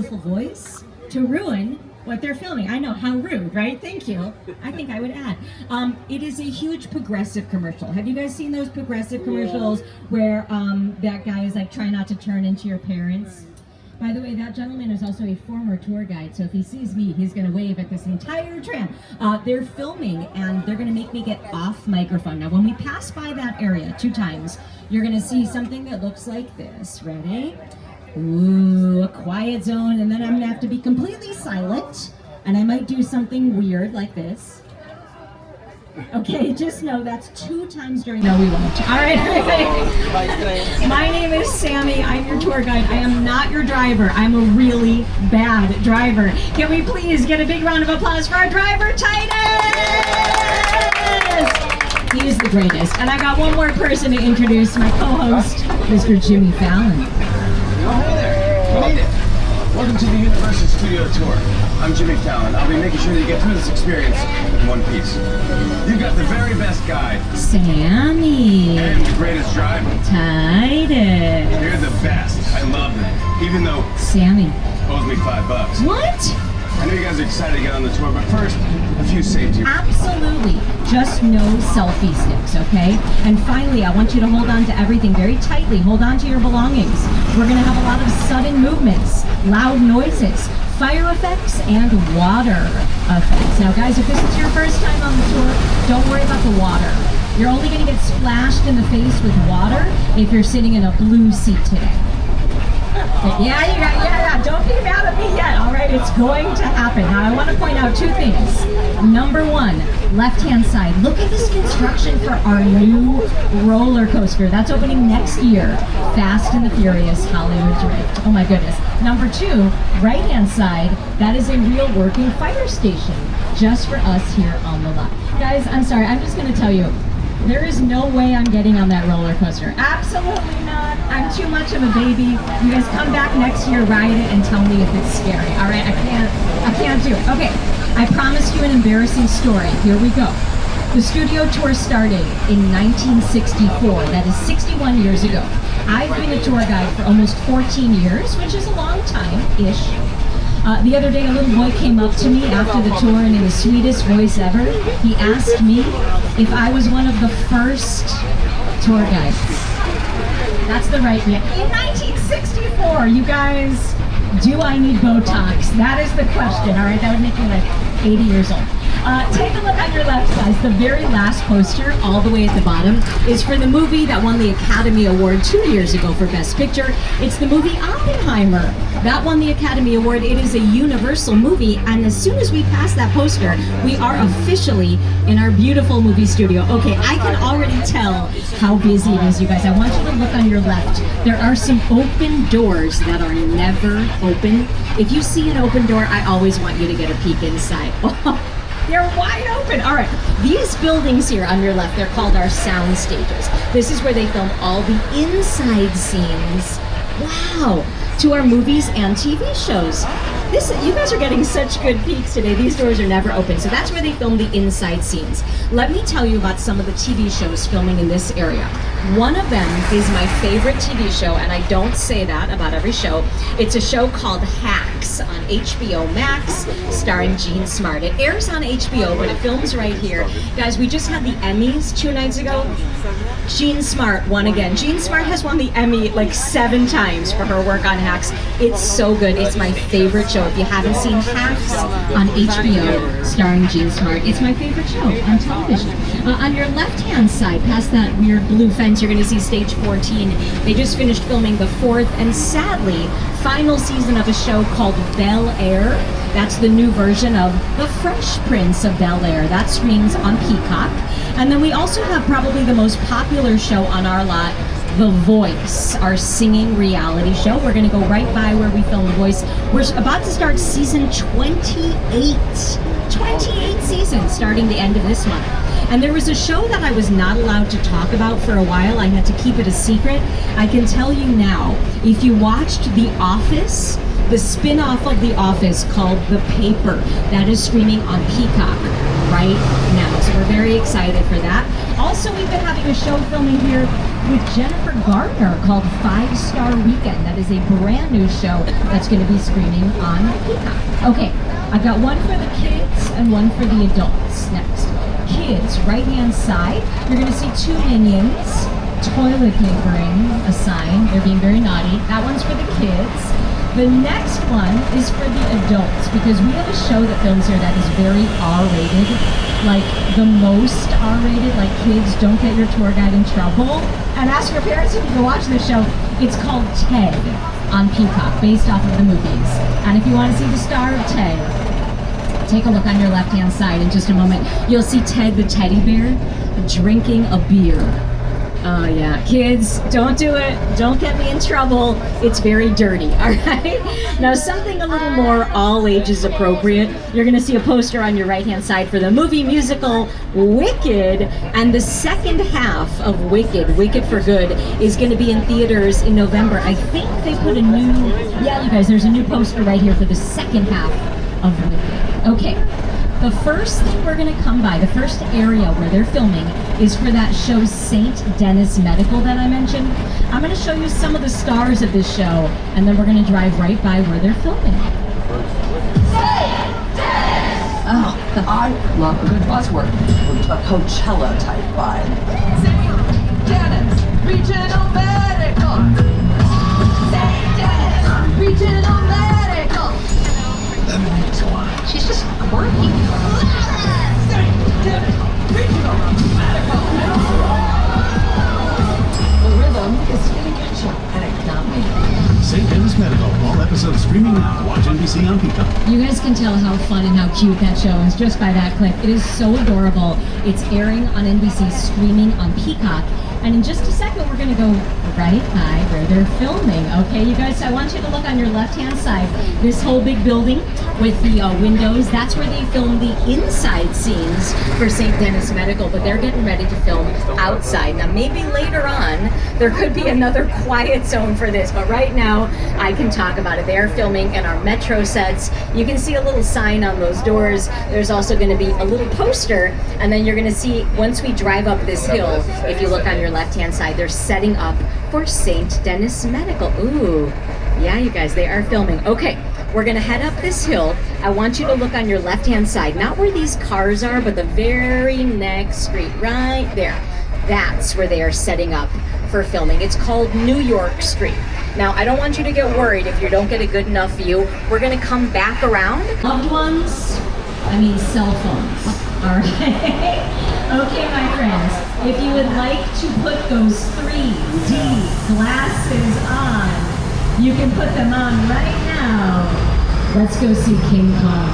beautiful voice to ruin what they're filming. I know, how rude, right? Thank you. I think I would add. It is a huge Progressive commercial. Have you guys seen those Progressive commercials where that guy is like, try not to turn into your parents? By the way, that gentleman is also a former tour guide, so if he sees me, he's going to wave at this entire tram. They're filming, and they're going to make me get off microphone. Now, when we pass by that area 2 times, you're going to see something that looks like this. Ready? Ooh, a quiet zone, and then I'm going to have to be completely silent, and I might do something weird like this. Okay, just know that's 2 times during. No, we won't. All right. My name is Sammy. I'm your tour guide. I am not your driver. I'm a really bad driver. Can we please get a big round of applause for our driver, Titus? He is the greatest. And I got one more person to introduce, my co-host, Mr. Jimmy Fallon. Oh, hey there. You made it. Welcome to the Universal Studio Tour. I'm Jimmy Fallon. I'll be making sure that you get through this experience in one piece. You've got the very best guide. Sammy. And the greatest driver. Titus. You're the best. I love them. Even though Sammy owes me $5. What? I know you guys are excited to get on the tour, but first, a few safety. Absolutely. Just no selfie sticks, okay? And finally, I want you to hold on to everything very tightly. Hold on to your belongings. We're going to have a lot of sudden movements, loud noises, fire effects, and water effects. Now, guys, if this is your first time on the tour, don't worry about the water. You're only going to get splashed in the face with water if you're sitting in a blue seat today. Yeah, don't be mad at me yet, all right? It's going to happen. Now, I want to point out 2 things. Number 1, left-hand side. Look at this construction for our new roller coaster. That's opening next year. Fast and the Furious Hollywood Drift. Oh, my goodness. Number 2, right-hand side, that is a real working fire station just for us here on the lot. Guys, I'm sorry. I'm just going to tell you, there is no way I'm getting on that roller coaster. Absolutely not. I'm too much of a baby. You guys come back next year, ride it, and tell me if it's scary. All right, I can't do it. Okay, I promised you an embarrassing story. Here we go. The studio tour started in 1964. That is 61 years ago. I've been a tour guide for almost 14 years, which is a long time-ish. The other day, a little boy came up to me after the tour, and in the sweetest voice ever, he asked me if I was one of the first tour guides. That's the right name. In 1964, you guys, do I need Botox? That is the question, all right? That would make me like 80 years old. Take a look on your left, guys. The very last poster, all the way at the bottom, is for the movie that won the Academy Award 2 years ago for Best Picture. It's the movie Oppenheimer. That won the Academy Award. It is a Universal movie, and as soon as we pass that poster, we are officially in our beautiful movie studio. Okay, I can already tell how busy it is, you guys. I want you to look on your left. There are some open doors that are never open. If you see an open door, I always want you to get a peek inside. They're wide open. All right, these buildings here on your left, they're called our sound stages. This is where they film all the inside scenes. Wow, to our movies and TV shows. You guys are getting such good peeks today. These doors are never open, so that's where they film the inside scenes. Let me tell you about some of the TV shows filming in this area. One of them is my favorite TV show, and I don't say that about every show. It's a show called Hacks on HBO Max, starring Jean Smart. It airs on HBO, but it films right here. Guys, we just had the Emmys 2 nights ago. Jean Smart won again. Jean Smart has won the Emmy like 7 times for her work on Hacks. It's so good. It's my favorite show. If you haven't seen Hacks on HBO, starring Jean Smart, it's my favorite show on television. On your left-hand side, past that weird blue fence, you're going to see Stage 14. They just finished filming the 4th and sadly final season of a show called Bel Air. That's the new version of The Fresh Prince of Bel Air. That streams on Peacock. And then we also have probably the most popular show on our lot, The Voice, our singing reality show. We're going to go right by where we filmed The Voice. We're about to start season 28. 28 seasons starting the end of this month. And there was a show that I was not allowed to talk about for a while. I had to keep it a secret. I can tell you now, if you watched The Office, the spin-off of The Office called The Paper, that is streaming on Peacock right now. So we're very excited for that. Also, we've been having a show filming here with Jennifer Gardner called 5-Star Weekend. That is a brand new show that's going to be screening on Peacock. Okay, I've got one for the kids and one for the adults next. Kids, right-hand side, you're going to see 2 minions toilet papering a sign. They're being very naughty. That one's for the kids. The next one is for the adults, because we have a show that films here that is very R-rated, like the most R-rated, like kids, don't get your tour guide in trouble. And ask your parents if you can watch this show. It's called Ted on Peacock, based off of the movies. And if you want to see the star of Ted, take a look on your left-hand side in just a moment. You'll see Ted the teddy bear drinking a beer. Oh yeah, kids, don't do it. Don't get me in trouble. It's very dirty, all right? Now something a little more all ages appropriate. You're gonna see a poster on your right-hand side for the movie musical Wicked, and the second half of Wicked, Wicked for Good, is gonna be in theaters in November. I think they put a new, yeah, you guys, there's a new poster right here for the second half of Wicked. Okay. The first thing we're going to come by, the first area where they're filming, is for that show St. Denis Medical that I mentioned. I'm going to show you some of the stars of this show, and then we're going to drive right by where they're filming. Oh, I love a good buzzword. A Coachella type vibe. St. Denis Regional Medical. St. Denis Regional Medical. She's just quirky. The rhythm is gonna get you, and it got me. St. Denis Medical, all episodes streaming now. Watch NBC on Peacock. You guys can tell how fun and how cute that show is just by that clip. It is so adorable. It's airing on NBC, streaming on Peacock. And in just a second, we're going to go right by where they're filming. Okay, you guys, I want you to look on your left-hand side. This whole big building with the windows, that's where they film the inside scenes for St. Denis Medical, but they're getting ready to film outside. Now, maybe later on, there could be another quiet zone for this, but right now, I can talk about it. They're filming in our Metro sets. You can see a little sign on those doors. There's also going to be a little poster, and then you're going to see, once we drive up this hill, if you look on your left-hand side, they're setting up for St. Denis Medical. Ooh, yeah, you guys, they are filming. Okay, we're gonna head up this hill. I want you to look on your left-hand side, not where these cars are, but the very next street, right there. That's where they are setting up for filming. It's called New York Street. Now, I don't want you to get worried if you don't get a good enough view. We're gonna come back around. Loved ones, I mean cell phones, all right? Okay, my friends, if you would like to put those 3D glasses on, you can put them on right now. Let's go see King Kong.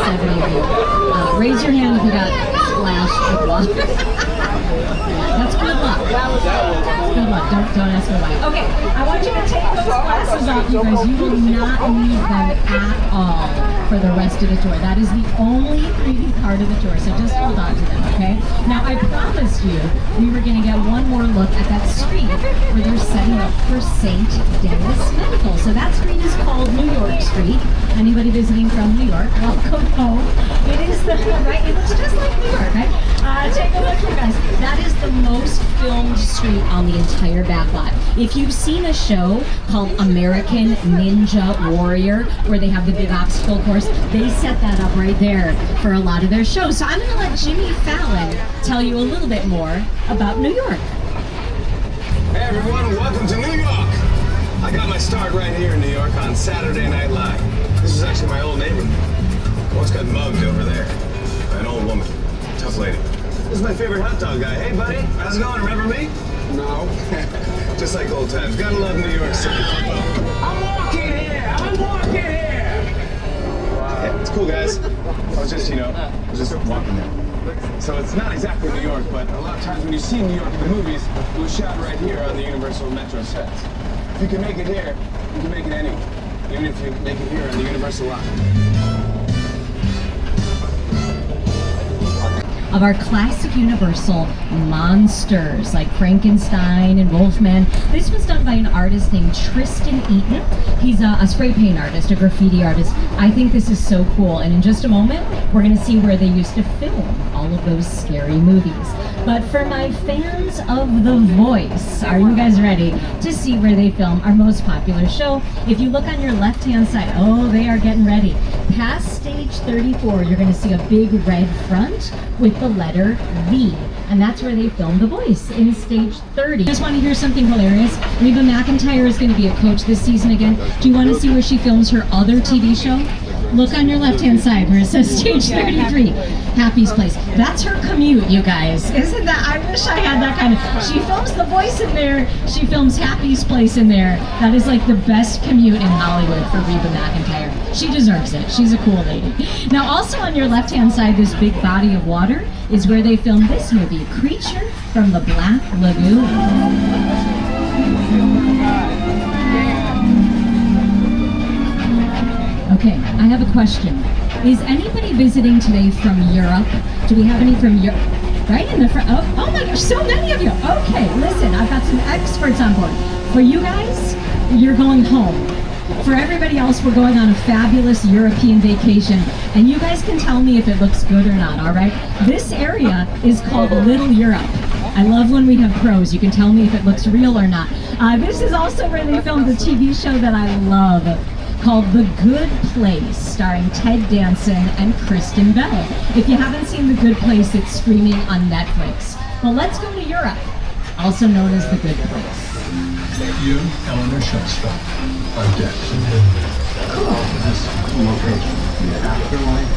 70 of you. Raise your hand if you got splashed with water. That's good luck. Good luck. Don't ask me why. Okay, I want you to take those glasses off, you guys. You will not need them at all for the rest of the tour. That is the only 3D part of the tour, so just hold on to them, okay? Now, I promised you we were going to get one more look at that street where they're setting up for St. Denis Medical. So that street is called New York Street. Anybody visiting from New York, welcome home. It is the, right, it looks just like New York, right? Take a look, you guys. That is the most filmed street on the entire back lot. If you've seen a show called American Ninja Warrior, where they have the big obstacle course, they set that up right there for a lot of their shows. So I'm going to let Jimmy Fallon tell you a little bit more about New York. Hey everyone, welcome to New York! I got my start right here in New York on Saturday Night Live. This is actually my old neighborhood. I once got mugged over there by an old woman. Tough lady. This is my favorite hot dog guy. Hey buddy, how's it going? Remember me? No. Just like old times. Gotta love New York City. I'm walking here! Yeah, it's cool guys. I was just, walking there. So it's not exactly New York, but a lot of times when you see New York in the movies, it was shot right here on the Universal Metro sets. If you can make it here, you can make it anywhere. Even if you make it here on the Universal lot. Of our classic Universal monsters like Frankenstein and Wolfman. This was done by an artist named Tristan Eaton. He's a spray paint artist, a graffiti artist. I think this is so cool, and in just a moment we're going to see where they used to film all of those scary movies. But for my fans of The Voice, are you guys ready to see where they film our most popular show? If you look on your left-hand side, oh, they are getting ready. Past stage 34, you're going to see a big red front with the letter V, and that's where they filmed The Voice, in stage 30. Just want to hear something hilarious? Reba McEntire is going to be a coach this season again. Do you want to see where she films her other TV show? Look on your left-hand side where it says stage 33, Happy's Place. That's her commute, you guys. Isn't that? I wish I had that kind of. She films The Voice in there. She films Happy's Place in there. That is like the best commute in Hollywood for Reba McEntire. She deserves it. She's a cool lady. Now, also on your left-hand side, this big body of water is where they filmed this movie, Creature from the Black Lagoon. Okay, I have a question. Is anybody visiting today from Europe? Do we have any from Europe? Right in the front. Oh my gosh, so many of you. Okay, listen, I've got some experts on board. For you guys, you're going home. For everybody else, we're going on a fabulous European vacation, and you guys can tell me if it looks good or not, all right? This area is called Little Europe. I love when we have pros. You can tell me if it looks real or not. This is also where they filmed a TV show that I love, called The Good Place, starring Ted Danson and Kristen Bell. If you haven't seen The Good Place, it's streaming on Netflix. Well, let's go to Europe, also known as The Good Place. You, Eleanor Shellstrop, are dead. This location, the afterlife.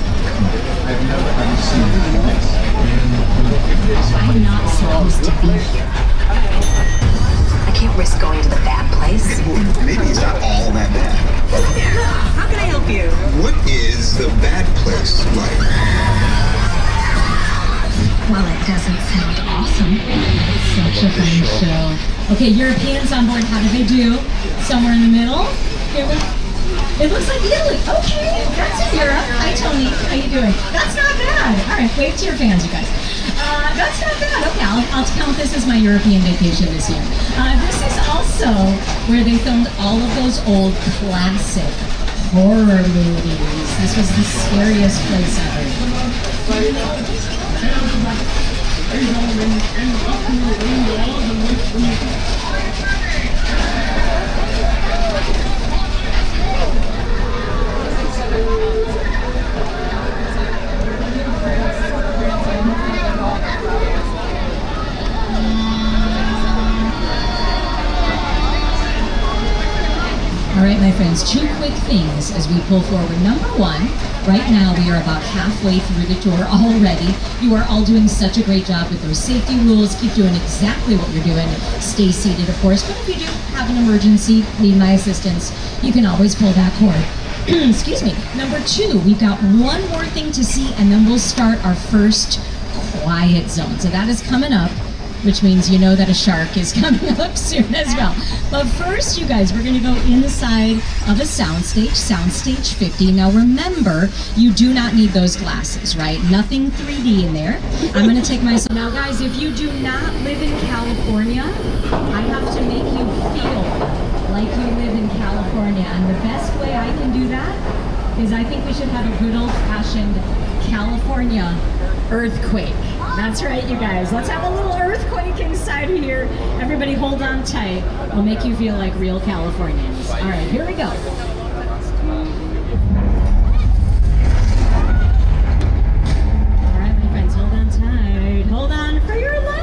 I've never ever seen this. I'm not supposed to be here. I can't risk going to the bad place. Maybe it's not all that bad. Hi there. How can I help you? What is the bad place like? Well, it doesn't sound awesome. Such a fun show. Okay, Europeans on board, how do they do? Somewhere in the middle? It looks like Italy. Okay, that's in Europe. Hi, Tony. How you doing? That's not bad. All right, wave to your fans, you guys. That's not bad. Okay, I'll count this as my European vacation this year. This is also where they filmed all of those old classic horror movies. This was the scariest place ever. All right, my friends, two quick things as we pull forward. Number one, right now we are about halfway through the tour already. You are all doing such a great job with those safety rules. Keep doing exactly what you're doing. Stay seated, of course, but if you do have an emergency, need my assistance, you can always pull that cord. Excuse me. Number 2, we've got one more thing to see, and then we'll start our first quiet zone. So that is coming up, which means you know that a shark is coming up soon as well. But first, you guys, we're going to go inside of a soundstage, Soundstage 50. Now remember, you do not need those glasses, right? Nothing 3D in there. I'm going to take my... Now guys, if you do not live in California, I have to make you feel like you live in California. And the best way I can do that is I think we should have a good old-fashioned California earthquake. That's right, you guys. Let's have a little earthquake inside here. Everybody hold on tight. We'll make you feel like real Californians. All right, here we go. All right, my friends, hold on tight. Hold on for your life.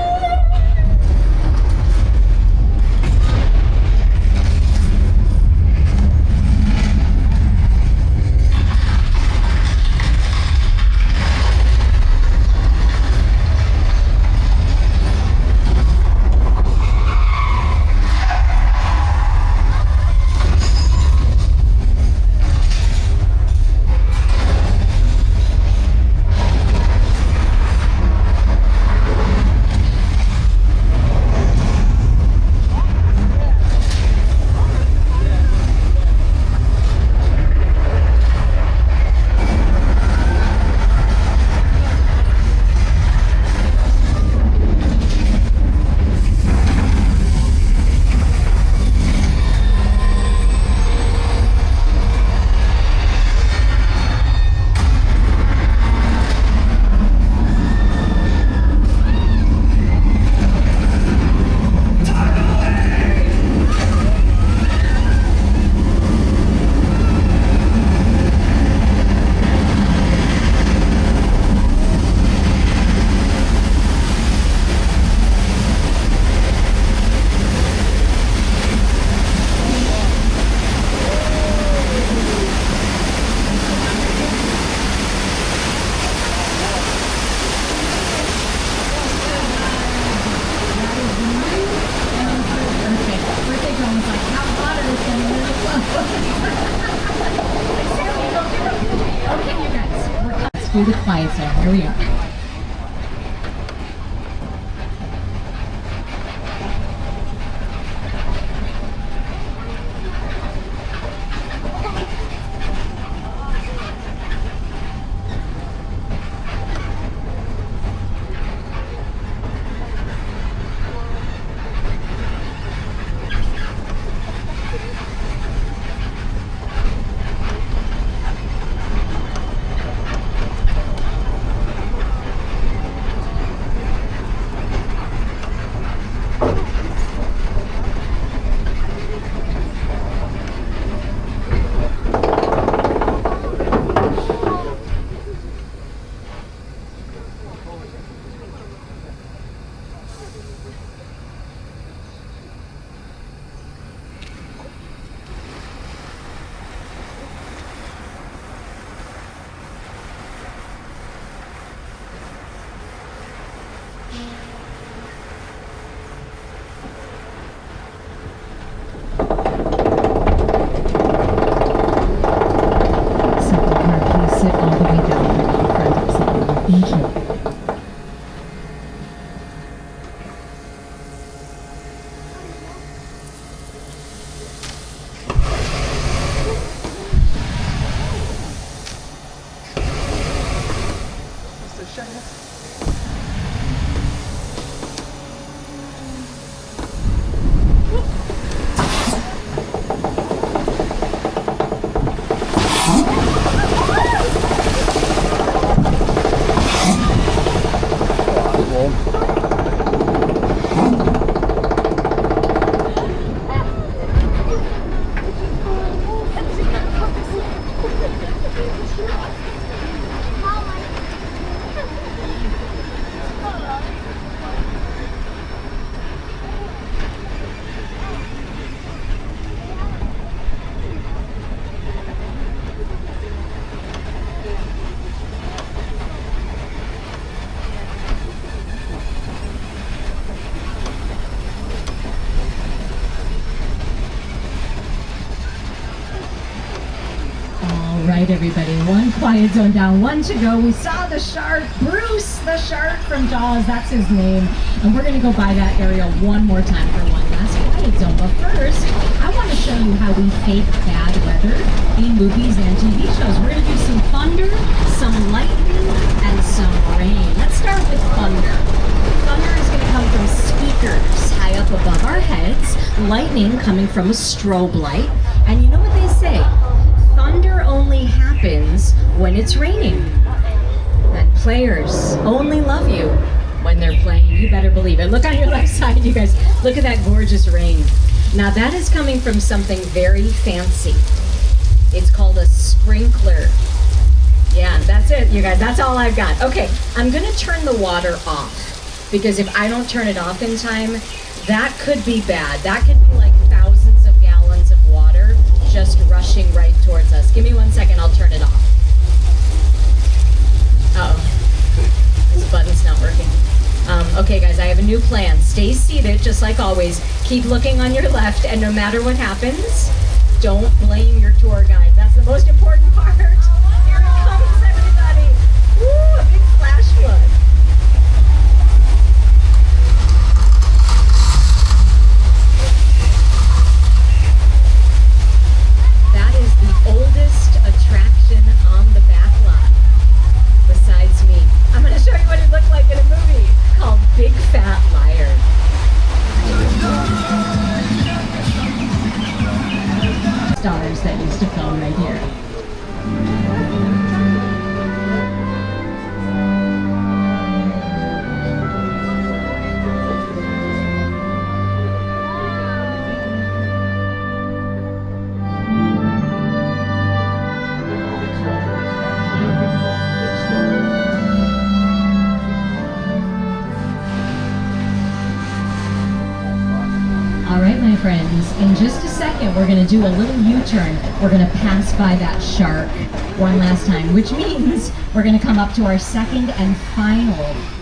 Do the quiet zone. Here we are. All right, everybody. One quiet zone down, one to go. We saw the shark, Bruce the shark from Jaws. That's his name. And we're going to go by that area one more time for one last quiet zone. But first, I want to show you how we fake bad weather in movies and TV shows. We're going to do some thunder, some lightning, and some rain. Let's start with thunder. Thunder is going to come from speakers high up above our heads. Lightning coming from a strobe light. And you know what they say? Thunder only happens when it's raining. And players only love you when they're playing. You better believe it. Look on your left side, you guys. Look at that gorgeous rain. Now that is coming from something very fancy. It's called a sprinkler. Yeah, that's it, you guys. That's all I've got. Okay, I'm gonna turn the water off because if I don't turn it off in time, that could be bad. That could be like thousands of gallons of water just rushing right towards us. Give me 1 second, I'll turn it off. Uh-oh, this button's not working. Okay guys, I have a new plan. Stay seated, just like always. Keep looking on your left, and no matter what happens, don't blame your tour guide. That's the most important part. Here it comes, everybody. Woo, a big flash flood. That is the oldest attraction on the back lot, besides me. I'm going to show you what it looked like in a movie called Big Fat Liar. Stars that used to film right here. All right, my friends, in just a second, we're going to do a little U-turn. We're going to pass by that shark one last time, which means we're going to come up to our second and final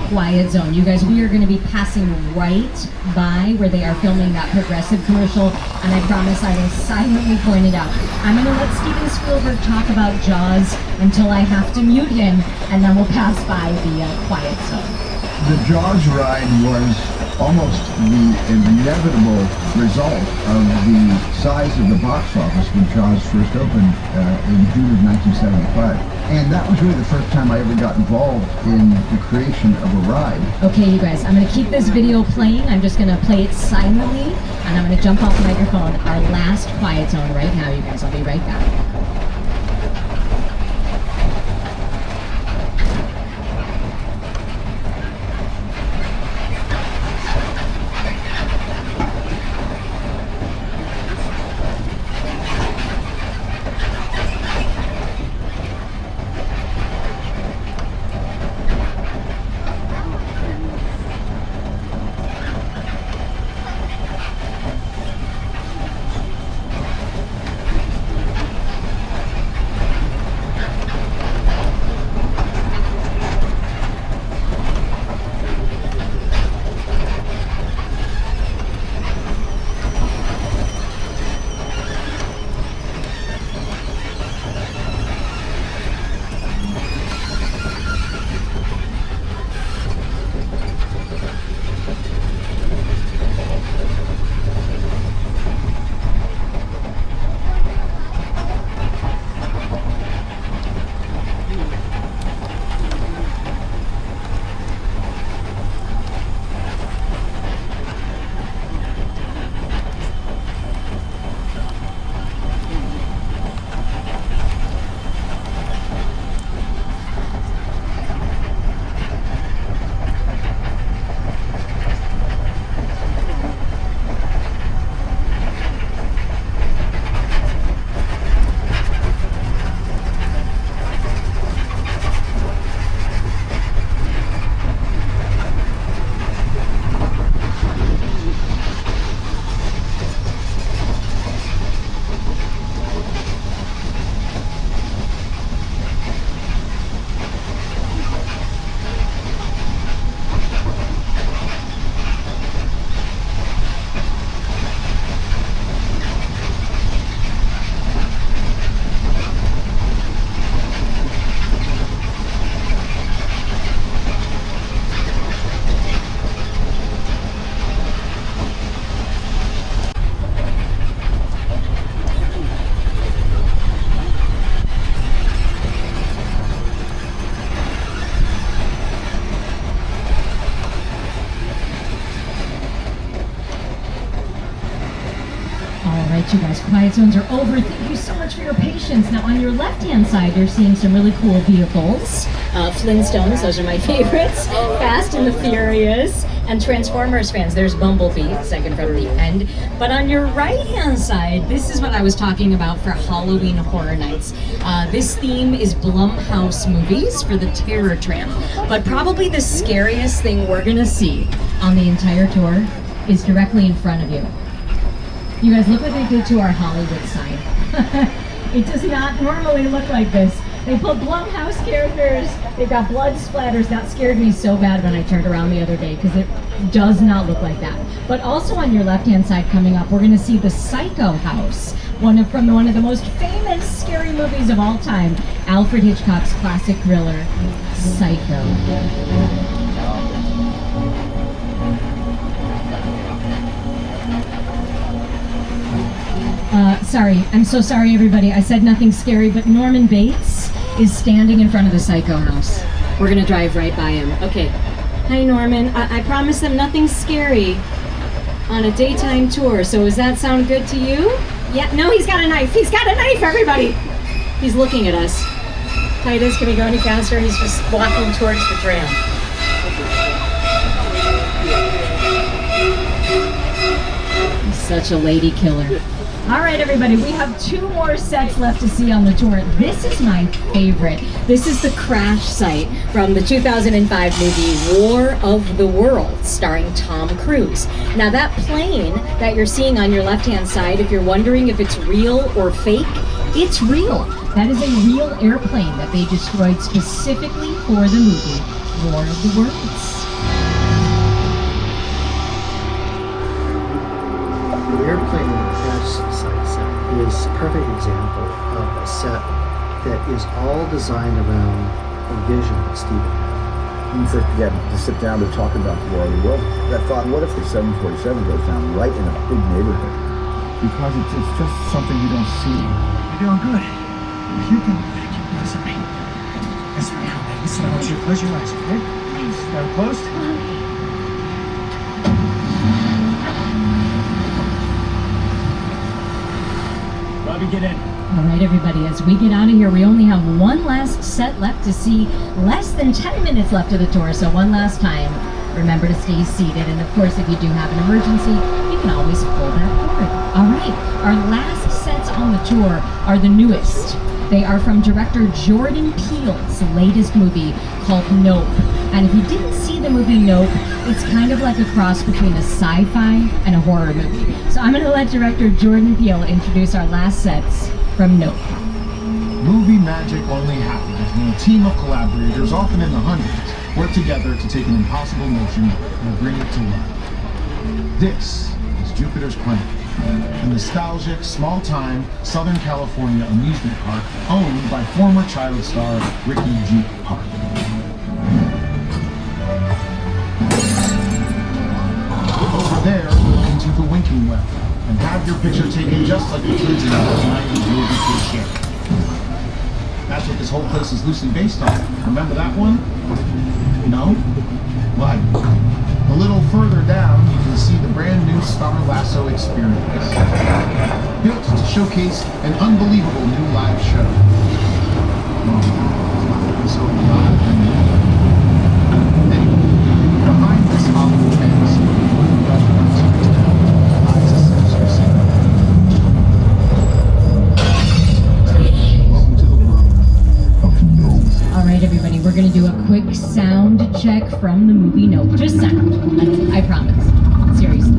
quiet zone. You guys, we are going to be passing right by where they are filming that Progressive commercial, and I promise I will silently point it out. I'm going to let Steven Spielberg talk about Jaws until I have to mute him, and then we'll pass by the quiet zone. The Jaws ride was almost the inevitable result of the size of the box office when Jaws first opened in June of 1975. And that was really the first time I ever got involved in the creation of a ride. Okay, you guys, I'm going to keep this video playing. I'm just going to play it silently, and I'm going to jump off the microphone. Our last quiet zone right now, you guys. I'll be right back. right, you guys, quiet zones are over. Thank you so much for your patience. Now, on your left-hand side, you're seeing some really cool vehicles. Flintstones, those are my favorites. Fast and the Furious. And Transformers fans, there's Bumblebee, second from the end. But on your right-hand side, this is what I was talking about for Halloween Horror Nights. This theme is Blumhouse movies for the Terror Tramp. But probably the scariest thing we're gonna see on the entire tour is directly in front of you. You guys, look what they did to our Hollywood sign. It does not normally look like this. They put Blumhouse characters, they've got blood splatters. That scared me so bad when I turned around the other day because it does not look like that. But also on your left-hand side coming up, we're gonna see the Psycho House, from one of the most famous scary movies of all time, Alfred Hitchcock's classic thriller, Psycho. Sorry, I'm so sorry everybody. I said nothing scary, but Norman Bates is standing in front of the Psycho House. We're gonna drive right by him. Okay. Hi Norman, I promised them nothing scary on a daytime tour, so does that sound good to you? Yeah, no, he's got a knife. He's got a knife, everybody! He's looking at us. Titus, can we go any faster? He's just walking towards the tram. He's such a lady killer. All right, everybody, we have 2 more sets left to see on the tour. This is my favorite. This is the crash site from the 2005 movie War of the Worlds, starring Tom Cruise. Now, that plane that you're seeing on your left-hand side, if you're wondering if it's real or fake, it's real. That is a real airplane that they destroyed specifically for the movie War of the Worlds. The airplane crash site set is a perfect example of a set that is all designed around a vision that Steven had. When you first began to sit down to talk about the War of the World, I thought, what if the 747 goes down right in a big neighborhood? Because it's just something you don't see. You're doing good. If you can keep this right. That's right. Listen, I want you to close your eyes, okay? Now closed. Bobby, get in. All right, everybody, as we get out of here, we only have one last set left to see. Less than 10 minutes left of the tour, so one last time. Remember to stay seated, and of course, if you do have an emergency, you can always pull that cord. All right, our last sets on the tour are the newest. They are from director Jordan Peele's latest movie called Nope. And if you didn't see the movie Nope, it's kind of like a cross between a sci-fi and a horror movie. So I'm going to let director Jordan Peele introduce our last sets from Nope. Movie magic only happens when a team of collaborators, often in the hundreds, work together to take an impossible notion and bring it to life. This is Jupiter's Planet, a nostalgic, small-time Southern California amusement park owned by former child star Ricky Juke Park. Over there, look into the Winking Well and have your picture taken just like the kids in those 90s movie cliché. That's what this whole place is loosely based on. Remember that one? No? Right. A little further down, you can see the brand new Star Lasso experience. Built to showcase an unbelievable new live show. Anyway, behind this Hollywood fantasy, welcome to the world of No. All right, everybody, we're going to do a quick sound check from the movie Nope. Just sound. I promise. Seriously.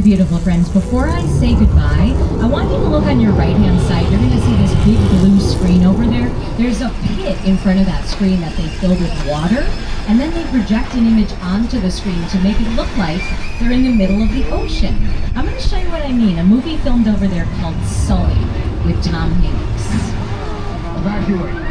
Beautiful friends, before I say goodbye, I want you to look on your right-hand side. You're going to see this big blue screen over there. There's a pit in front of that screen that they filled with water, and then they project an image onto the screen to make it look like they're in the middle of the ocean. I'm going to show you what I mean. A movie filmed over there called Sully with Tom Hanks. Evacuate.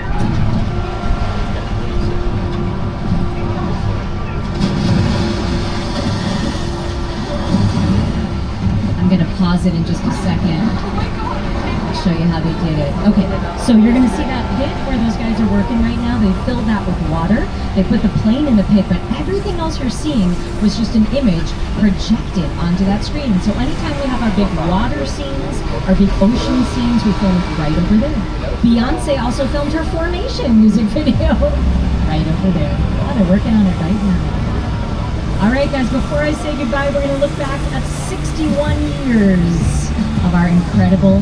pause it in just a second. I'll show you how they did it. Okay, so you're gonna see that pit where those guys are working right now. They filled that with water. They put the plane in the pit, but everything else you're seeing was just an image projected onto that screen. And so anytime we have our big water scenes, our big ocean scenes, we film right over there. Beyonce also filmed her Formation music video right over there. Oh, they're working on it right now. All right, guys, before I say goodbye, we're gonna look back at 61 years of our incredible